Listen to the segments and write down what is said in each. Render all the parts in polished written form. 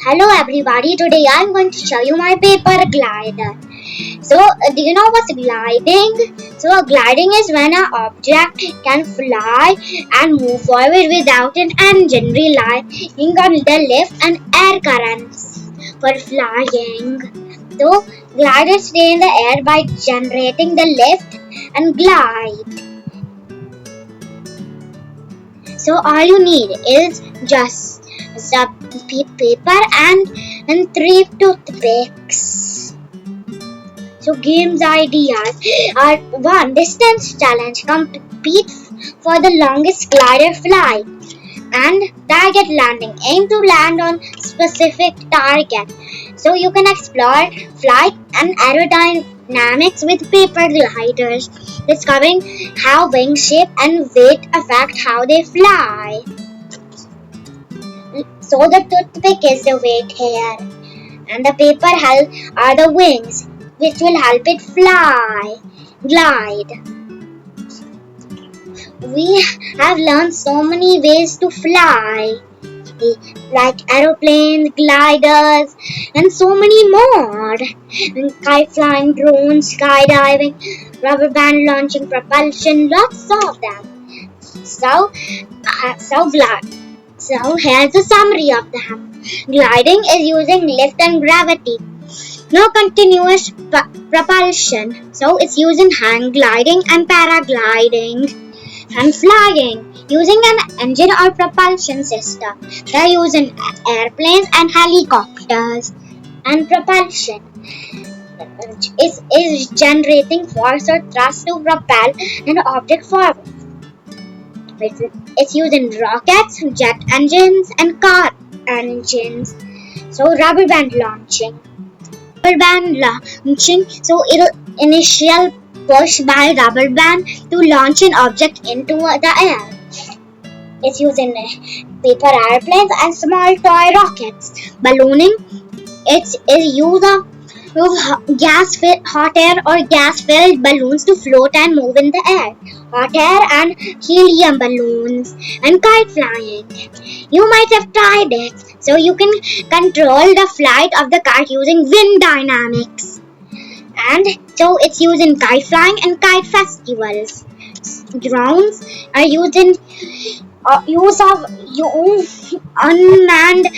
Hello everybody, today I'm going to show you my paper glider. So, do you know what's gliding? So, gliding is when an object can fly and move forward without an engine, relying on the lift and air currents for flying. So, gliders stay in the air by generating the lift and glide. So all you need is just some paper and 3 toothpicks. So games ideas are 1. Distance challenge. Compete for the longest glider flight. And target landing. Aim to land on specific target. So you can explore flight and aerodynamics with paper gliders, discovering how wing shape and weight affect how they fly. So the toothpick is the weight here, and the paper are the wings, which will help it glide. We have learned so many ways to fly, like aeroplanes, gliders, and so many more. Kite flying, drones, skydiving, rubber band launching, propulsion, lots of them. So here's a summary of them. Gliding is using lift and gravity. No continuous propulsion. So it's using hang gliding and paragliding. And flying, using an engine or propulsion system. They're using airplanes and helicopters. And propulsion is generating force or thrust to propel an object forward. It's using rockets, jet engines, and car engines. So rubber band launching. So it'll initial push by rubber band to launch an object into the air. It's using paper airplanes and small toy rockets. Ballooning, it's use of hot air or gas-filled balloons to float and move in the air. Hot air and helium balloons. And kite flying. You might have tried it. So you can control the flight of the kite using wind dynamics. And so it's used in kite flying and kite festivals. Drones are used in use of unmanned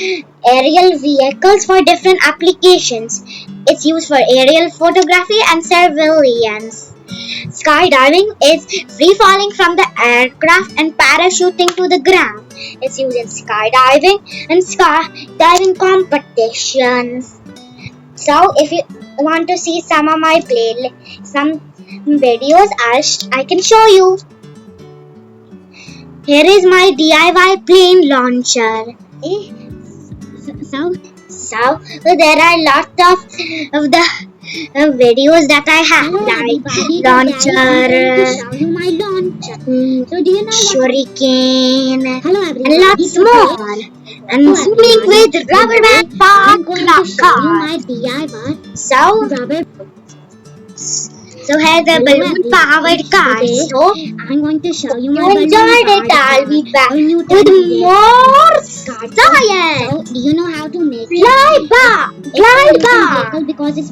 aerial vehicles for different applications. It's used for aerial photography and surveillance. Skydiving is free falling from the aircraft and parachuting to the ground. It's used in skydiving and skydiving competitions. So if you want to see some of my some videos, I can show you. Here is my DIY plane launcher. So there are lots of the videos that I have, like launcher, So do you know shuriken, and lots more. And swimming with rubber band park car. So here's a balloon powered car. So I'm going to show you my balloon. Enjoyed it. I'll be back with more science. So do you know how to make glide bar? Because it's